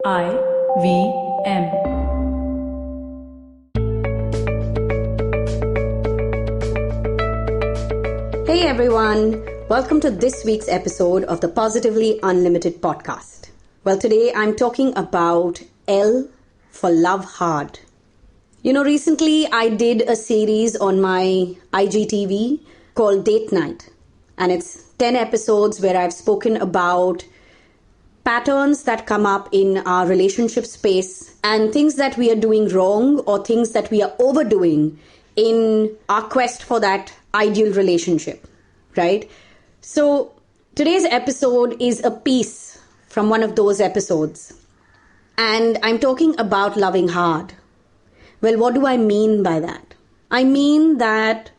IVM. Hey everyone, welcome to this week's episode of the Positively Unlimited podcast. Well, today I'm talking about L for Love Hard. Recently I did a series on my IGTV called Date Night, and it's 10 episodes where I've spoken about patterns that come up in our relationship space and things that we are doing wrong or things that we are overdoing in our quest for that ideal relationship, right? So today's episode is a piece from one of those episodes, and I'm talking about loving hard. Well, what do I mean by that? I mean that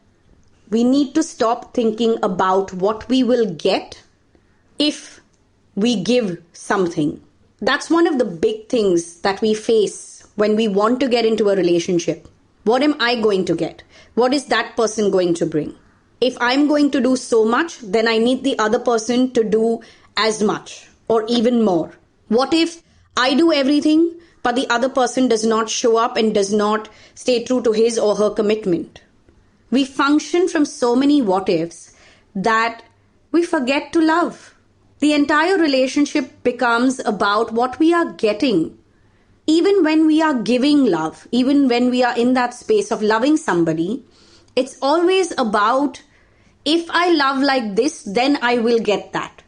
we need to stop thinking about what we will get if we give something. That's one of the big things that we face when we want to get into a relationship. What am I going to get? What is that person going to bring? If I'm going to do so much, then I need the other person to do as much or even more. What if I do everything, but the other person does not show up and does not stay true to his or her commitment? We function from so many what ifs that we forget to love. The entire relationship becomes about what we are getting. Even when we are giving love, even when we are in that space of loving somebody, it's always about, if I love like this, then I will get that.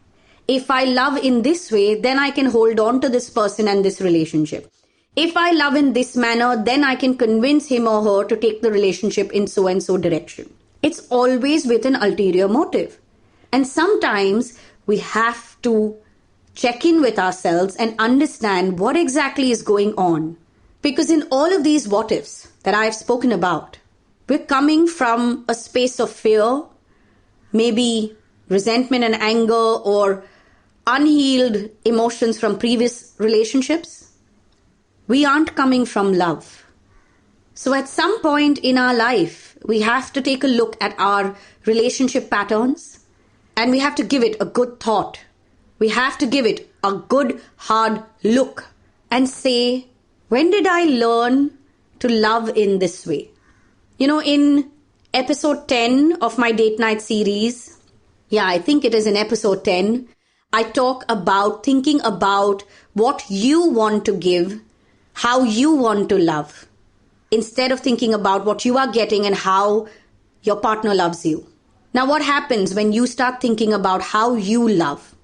If I love in this way, then I can hold on to this person and this relationship. If I love in this manner, then I can convince him or her to take the relationship in so and so direction. It's always with an ulterior motive. And sometimes we have to check in with ourselves and understand what exactly is going on. Because in all of these what ifs that I've spoken about, we're coming from a space of fear, maybe resentment and anger, or unhealed emotions from previous relationships. We aren't coming from love. So at some point in our life, we have to take a look at our relationship patterns, and we have to give it a good thought. We have to give it a good, hard look and say, when did I learn to love in this way? In episode 10 of my date night series, I think it is in episode 10, I talk about thinking about what you want to give, how you want to love, instead of thinking about what you are getting and how your partner loves you. Now, what happens when you start thinking about how you love?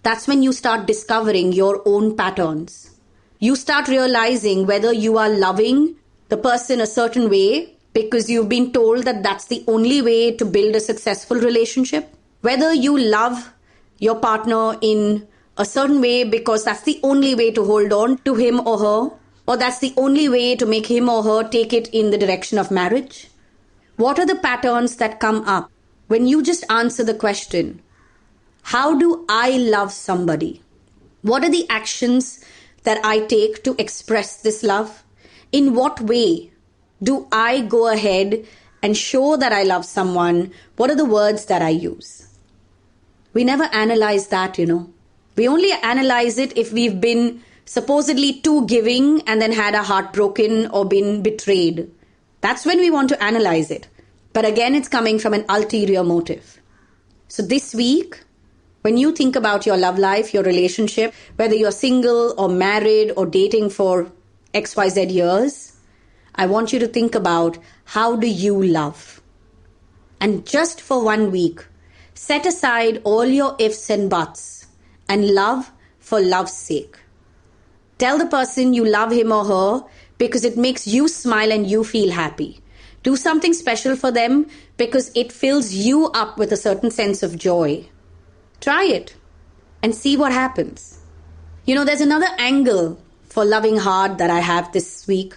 That's when you start discovering your own patterns. You start realizing whether you are loving the person a certain way because you've been told that that's the only way to build a successful relationship. Whether you love your partner in a certain way because that's the only way to hold on to him or her, or that's the only way to make him or her take it in the direction of marriage. What are the patterns that come up when you just answer the question, how do I love somebody? What are the actions that I take to express this love? In what way do I go ahead and show that I love someone? What are the words that I use? We never analyze that, We only analyze it if we've been supposedly too giving and then had our heart broken or been betrayed. That's when we want to analyze it. But again, it's coming from an ulterior motive. So this week, when you think about your love life, your relationship, whether you're single or married or dating for XYZ years, I want you to think about, how do you love? And just for 1 week, set aside all your ifs and buts and love for love's sake. Tell the person you love him or her because it makes you smile and you feel happy. Do something special for them because it fills you up with a certain sense of joy. Try it and see what happens. There's another angle for loving hard that I have this week,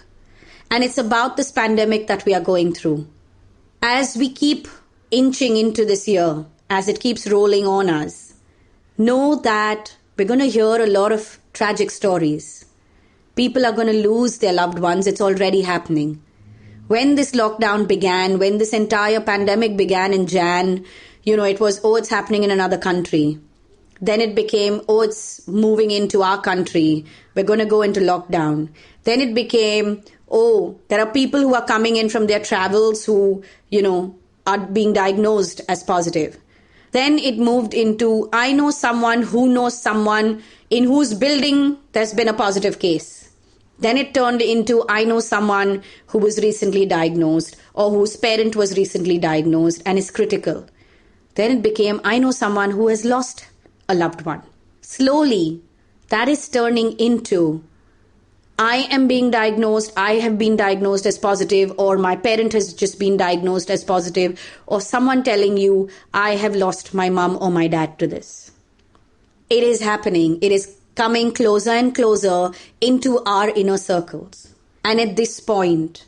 and it's about this pandemic that we are going through. As we keep inching into this year, as it keeps rolling on us, know that we're going to hear a lot of tragic stories. People are going to lose their loved ones. It's already happening. When this lockdown began, when this entire pandemic began in Jan, it was, it's happening in another country. Then it became, oh, it's moving into our country. We're going to go into lockdown. Then it became, oh, there are people who are coming in from their travels who, are being diagnosed as positive. Then it moved into, I know someone who knows someone in whose building there's been a positive case. Then it turned into, I know someone who was recently diagnosed or whose parent was recently diagnosed and is critical. Then it became, I know someone who has lost a loved one. Slowly, that is turning into, I am being diagnosed, I have been diagnosed as positive, or my parent has just been diagnosed as positive, or someone telling you, I have lost my mom or my dad to this. It is happening. It is coming closer and closer into our inner circles. And at this point,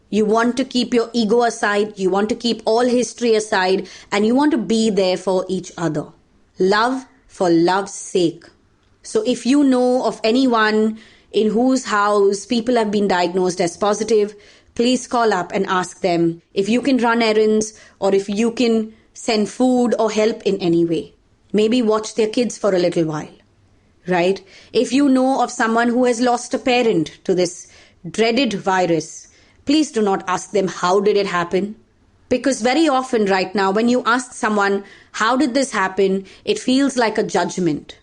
you want to keep your ego aside, you want to keep all history aside, and you want to be there for each other. Love for love's sake. So if you know of anyone in whose house people have been diagnosed as positive, please call up and ask them if you can run errands or if you can send food or help in any way. Maybe watch their kids for a little while, right? If you know of someone who has lost a parent to this dreaded virus, please do not ask them how did it happen. Because very often right now, when you ask someone, how did this happen? It feels like a judgment.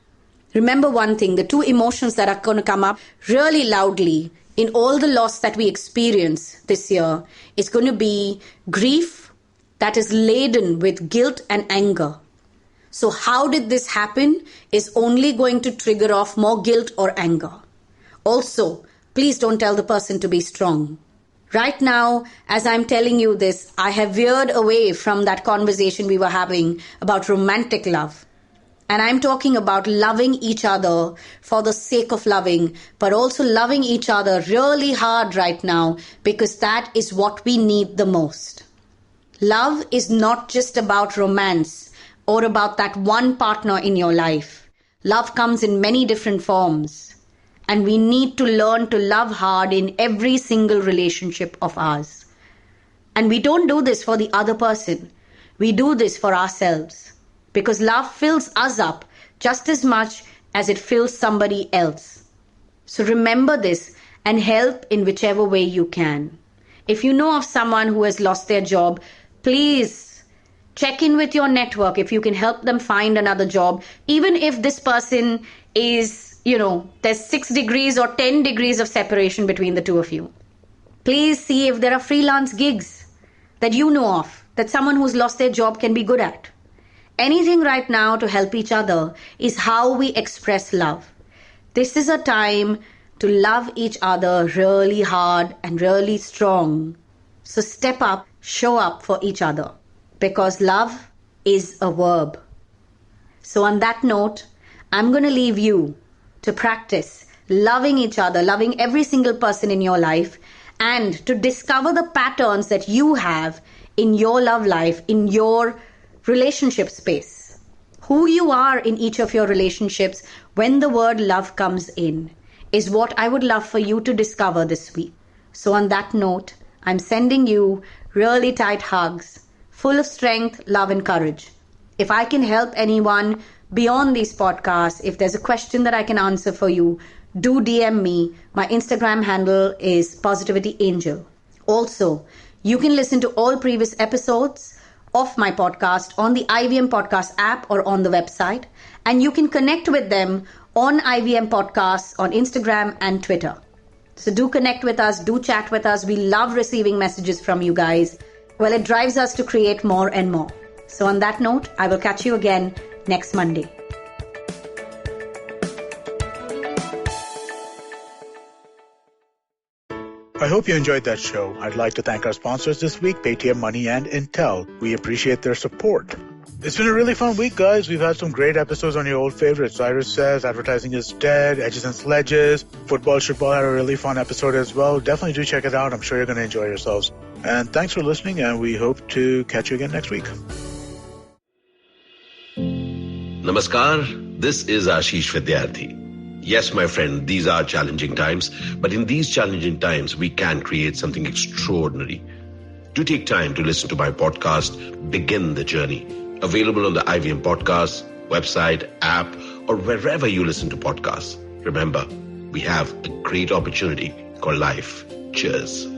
Remember one thing, the two emotions that are going to come up really loudly in all the loss that we experience this year is going to be grief that is laden with guilt and anger. So how did this happen is only going to trigger off more guilt or anger. Also, please don't tell the person to be strong. Right now, as I'm telling you this, I have veered away from that conversation we were having about romantic love. And I'm talking about loving each other for the sake of loving, but also loving each other really hard right now because that is what we need the most. Love is not just about romance or about that one partner in your life. Love comes in many different forms. And we need to learn to love hard in every single relationship of ours. And we don't do this for the other person. We do this for ourselves. Because love fills us up just as much as it fills somebody else. So remember this and help in whichever way you can. If you know of someone who has lost their job, please check in with your network if you can help them find another job. Even if this person is, there's 6 degrees or 10 degrees of separation between the two of you. Please see if there are freelance gigs that you know of, that someone who's lost their job can be good at. Anything right now to help each other is how we express love. This is a time to love each other really hard and really strong. So step up, show up for each other, because love is a verb. So on that note, I'm going to leave you to practice loving each other, loving every single person in your life, and to discover the patterns that you have in your love life, in your relationship space. Who you are in each of your relationships when the word love comes in is what I would love for you to discover this week. So on that note, I'm sending you really tight hugs, full of strength, love, and courage. If I can help anyone beyond these podcasts, if there's a question that I can answer for you, do DM me. My Instagram handle is PositivityAngel. Also, you can listen to all previous episodes of my podcast on the IVM Podcast app or on the website. And you can connect with them on IVM Podcasts on Instagram and Twitter. So do connect with us, do chat with us. We love receiving messages from you guys. Well, it drives us to create more and more. So on that note, I will catch you again next Monday. I hope you enjoyed that show. I'd like to thank our sponsors this week, Paytm Money and Intel. We appreciate their support. It's been a really fun week, guys. We've had some great episodes on your old favorites. Cyrus Says, Advertising is Dead, Edges and Sledges, Football Shitball had a really fun episode as well. Definitely do check it out. I'm sure you're going to enjoy yourselves. And thanks for listening, and we hope to catch you again next week. Namaskar, this is Ashish Vidyarthi. Yes, my friend, these are challenging times, but in these challenging times, we can create something extraordinary. Do take time to listen to my podcast, Begin the Journey, available on the IVM Podcasts, website, app, or wherever you listen to podcasts. Remember, we have a great opportunity called life. Cheers.